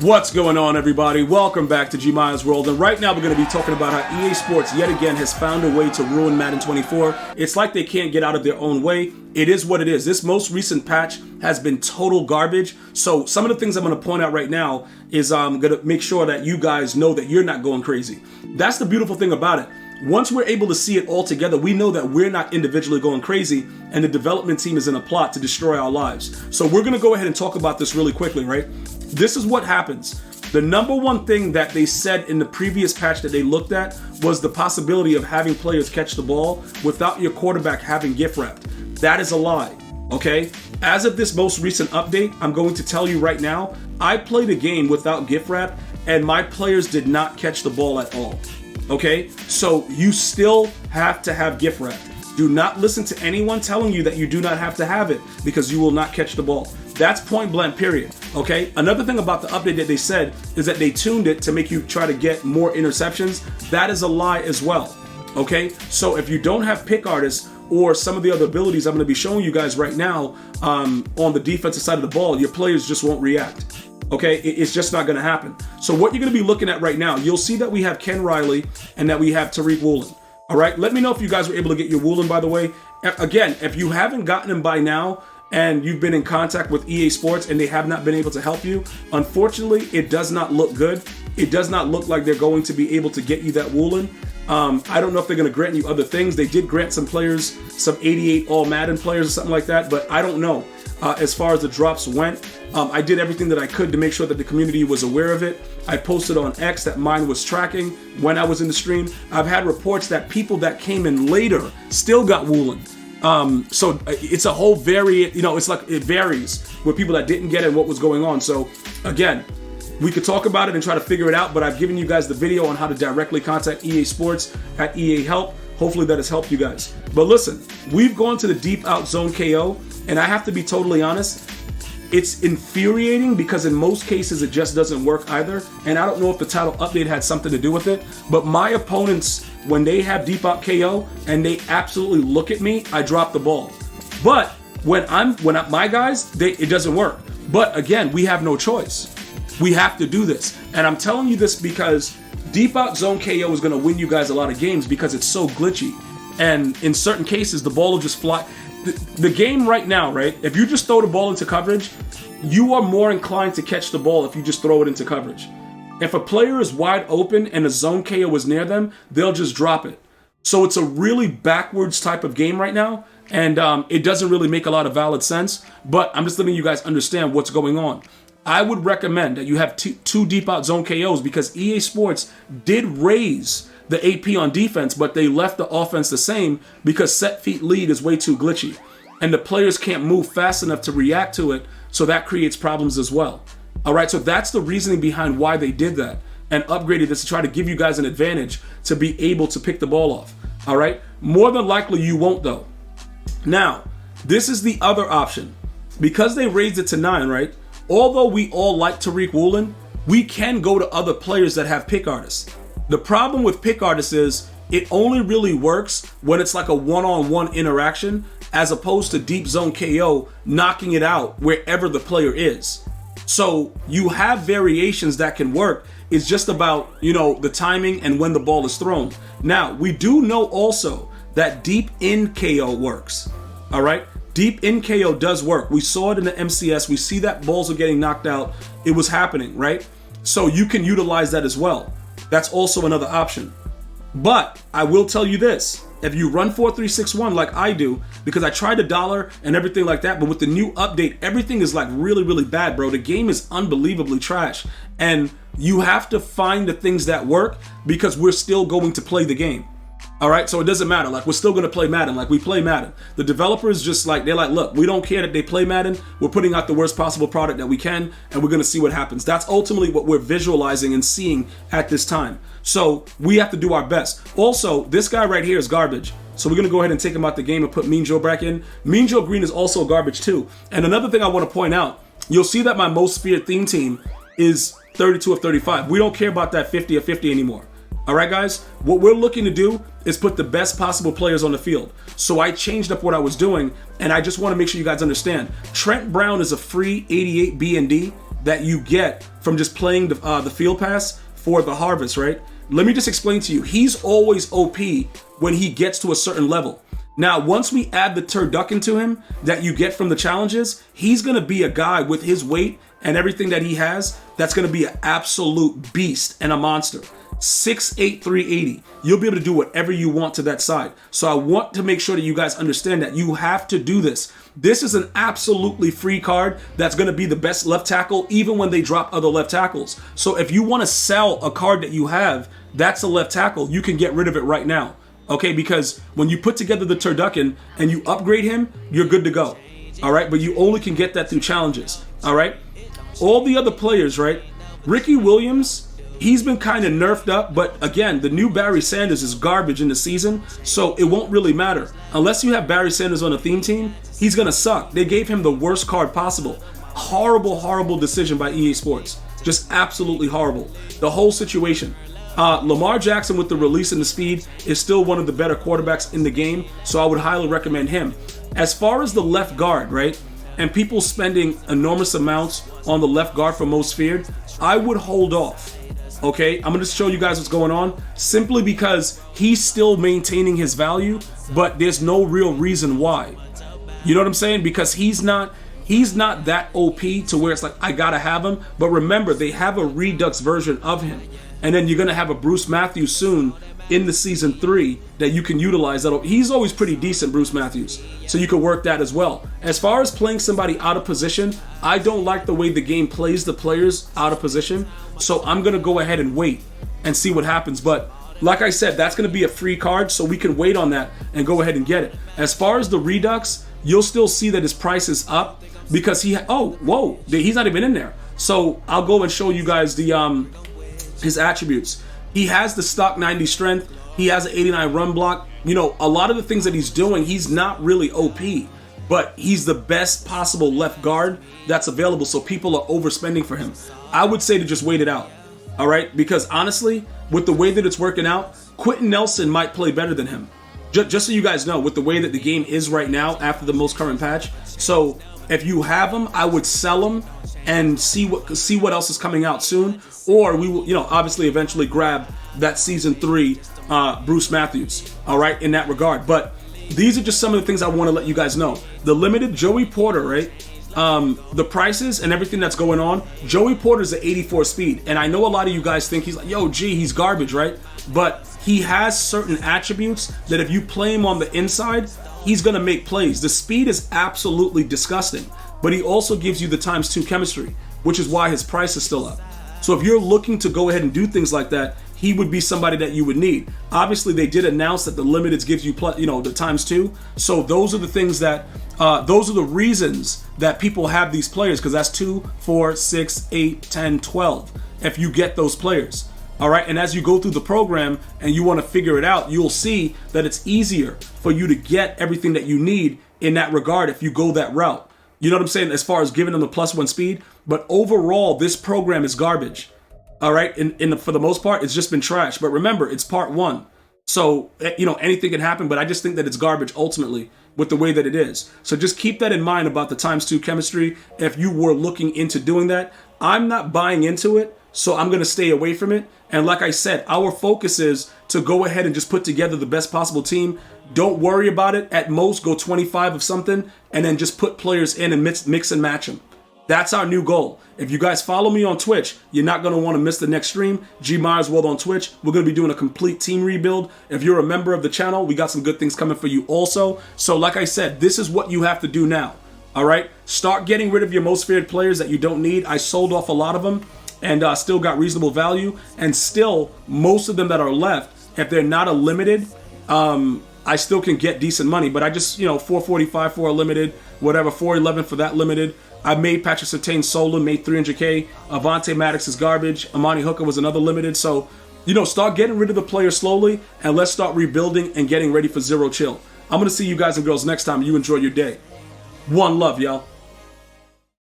What's going on, everybody? Welcome back to GmiasWorld, and right now we're going to be talking about how EA Sports yet again has found a way to ruin Madden 24. It's like they can't get out of their own way. It is what it is. This most recent patch has been total garbage. So some of the things I'm going to point out right now is I'm going to make sure that you guys know that you're not going crazy. That's the beautiful thing about it. Once we're able to see it all together, we know that we're not individually going crazy, and the development team is in a plot to destroy our lives. So we're going to go ahead and talk about this really quickly, right? This is what happens. The number one thing that they said in the previous patch that they looked at was the possibility of having players catch the ball without your quarterback having gift wrapped. That is a lie, okay? As of this most recent update, I'm going to tell you right now, I played a game without gift wrap, and my players did not catch the ball at all. Okay, so you still have to have gift wrap. Do not listen to anyone telling you that you do not have to have it, because you will not catch the ball. That's point blank, period. Okay, another thing about the update that they said is that they tuned it to make you try to get more interceptions. That is a lie as well. Okay, so if you don't have pick artists or some of the other abilities I'm going to be showing you guys right now on the defensive side of the ball, your players just won't react. Okay, it's just not going to happen. So what you're going to be looking at right now, you'll see that we have Ken Riley and that we have Tariq Woolen. All right, let me know if you guys were able to get your Woolen, by the way. Again, if you haven't gotten him by now and you've been in contact with EA Sports and they have not been able to help you, unfortunately, it does not look good. It does not look like they're going to be able to get you that Woolen. I don't know if they're going to grant you other things. They did grant some players, some 88 All Madden players or something like that, but I don't know. As far as the drops went, I did everything that I could to make sure that the community was aware of it. I posted on X that mine was tracking when I was in the stream. I've had reports that people that came in later still got Woolen. So it's a whole it's like it varies with people that didn't get it and what was going on. So again, we could talk about it and try to figure it out, but I've given you guys the video on how to directly contact EA Sports at EA Help. Hopefully that has helped you guys. But listen, we've gone to the deep out zone KO, and I have to be totally honest, it's infuriating because in most cases it just doesn't work either. And I don't know if the title update had something to do with it, but my opponents, when they have deep out KO and they absolutely look at me, I drop the ball. But when my guys, it doesn't work. But again, we have no choice. We have to do this. And I'm telling you this because deep out zone KO is going to win you guys a lot of games because it's so glitchy. And in certain cases, the ball will just fly. The game right now, right? If you just throw the ball into coverage, you are more inclined to catch the ball if you just throw it into coverage. If a player is wide open and a zone KO is near them, they'll just drop it. So it's a really backwards type of game right now. And it doesn't really make a lot of valid sense. But I'm just letting you guys understand what's going on. I would recommend that you have two deep out zone KOs because EA Sports did raise the AP on defense, but they left the offense the same because set feet lead is way too glitchy. And the players can't move fast enough to react to it, so that creates problems as well. All right, so that's the reasoning behind why they did that and upgraded this to try to give you guys an advantage to be able to pick the ball off. All right, more than likely you won't though. Now, this is the other option. Because they raised it to 9, right? Although we all like Tariq Woolen, we can go to other players that have pick artists. The problem with pick artists is it only really works when it's like a one-on-one interaction as opposed to deep zone KO knocking it out wherever the player is. So you have variations that can work. It's just about, the timing and when the ball is thrown. Now, we do know also that deep in KO works. All right? Deep in KO does work. We saw it in the MCS. We see that balls are getting knocked out. It was happening, right? So you can utilize that as well. That's also another option. But I will tell you this. If you run 4-3-6-1 like I do, because I tried the dollar and everything like that, but with the new update, everything is like really, really bad, bro. The game is unbelievably trash. And you have to find the things that work because we're still going to play the game. All right, so it doesn't matter. Like, we're still going to play Madden. Like, we play Madden. The developers just they're like, look, we don't care that they play Madden. We're putting out the worst possible product that we can, and we're going to see what happens. That's ultimately what we're visualizing and seeing at this time. So we have to do our best. Also, this guy right here is garbage. So we're going to go ahead and take him out the game and put Mean Joe back in. Mean Joe Green is also garbage too. And another thing I want to point out, you'll see that my most feared theme team is 32 of 35. We don't care about that 50 of 50 anymore. All right, guys, what we're looking to do is put the best possible players on the field. So I changed up what I was doing, and I just want to make sure you guys understand. Trent Brown is a free 88 B&D. that you get from just playing the field pass for the harvest, right? Let me just explain to you. He's always OP when he gets to a certain level. Now, once we add the turducken to him that you get from the challenges, he's going to be a guy with his weight and everything that he has that's going to be an absolute beast and a monster. 6'8", 380. You'll be able to do whatever you want to that side. So I want to make sure that you guys understand that you have to do this. This is an absolutely free card that's going to be the best left tackle even when they drop other left tackles. So if you want to sell a card that you have, that's a left tackle, you can get rid of it right now. Okay, because when you put together the turducken and you upgrade him, you're good to go. All right, but you only can get that through challenges. All right, all the other players, right? Ricky Williams, he's been kind of nerfed up, but again, the new Barry Sanders is garbage in the season, so it won't really matter. Unless you have Barry Sanders on a theme team, he's gonna suck. They gave him the worst card possible. Horrible, horrible decision by EA Sports. Just absolutely horrible. The whole situation. Lamar Jackson with the release and the speed is still one of the better quarterbacks in the game, so I would highly recommend him. As far as the left guard, right, and people spending enormous amounts on the left guard for most feared, I would hold off. Okay, I'm going to show you guys what's going on, simply because he's still maintaining his value, but there's no real reason why. You know what I'm saying? Because he's not that OP to where it's like, I gotta have him. But remember, they have a Redux version of him. And then you're going to have a Bruce Matthews soon in the Season 3 that you can utilize. He's always pretty decent, Bruce Matthews. So you can work that as well. As far as playing somebody out of position, I don't like the way the game plays the players out of position. So I'm going to go ahead and wait and see what happens. But like I said, that's going to be a free card, so we can wait on that and go ahead and get it. As far as the Redux, you'll still see that his price is up because he's not even in there. So I'll go and show you guys the his attributes. He has the stock 90 strength. He has an 89 run block. You know, a lot of the things that he's doing, he's not really OP, but he's the best possible left guard that's available. So people are overspending for him. I would say to just wait it out. All right. Because honestly, with the way that it's working out, Quentin Nelson might play better than him. Just so you guys know, with the way that the game is right now after the most current patch. So if you have him, I would sell him and see what else is coming out soon, or we will, obviously eventually grab that Season 3 Bruce Matthews. All right, in that regard. But these are just some of the things I want to let you guys know. The limited Joey Porter, right? The prices and everything that's going on. Joey Porter's at 84 speed, and I know a lot of you guys think he's like, he's garbage, right? But he has certain attributes that if you play him on the inside, he's gonna make plays. The speed is absolutely disgusting, but he also gives you the ×2 chemistry, which is why his price is still up. So if you're looking to go ahead and do things like that, he would be somebody that you would need. Obviously, they did announce that the limiteds gives you, the ×2. So those are the things that, those are the reasons that people have these players, because that's 2, 4, 6, 8, 10, 12. If you get those players. All right, and as you go through the program and you want to figure it out, you'll see that it's easier for you to get everything that you need in that regard if you go that route. You know what I'm saying? As far as giving them the +1 speed, but overall, this program is garbage. All right, for the most part, it's just been trash. But remember, it's part 1, so anything can happen. But I just think that it's garbage ultimately with the way that it is. So just keep that in mind about the ×2 chemistry. If you were looking into doing that, I'm not buying into it. So I'm going to stay away from it. And like I said, our focus is to go ahead and just put together the best possible team. Don't worry about it. At most, go 25 of something and then just put players in and mix and match them. That's our new goal. If you guys follow me on Twitch, you're not going to want to miss the next stream. GmiasWorld on Twitch. We're going to be doing a complete team rebuild. If you're a member of the channel, we got some good things coming for you also. So like I said, this is what you have to do now. All right? Start getting rid of your most feared players that you don't need. I sold off a lot of them and still got reasonable value. And still, most of them that are left, if they're not a limited, I still can get decent money. But I just, 445 for a limited, whatever, 411 for that limited. I made Patrick Surtain solo, made 300K. Avante Maddox is garbage. Amani Hooker was another limited. So, start getting rid of the players slowly, and let's start rebuilding and getting ready for Zero Chill. I'm going to see you guys and girls next time. You enjoy your day. One love, y'all.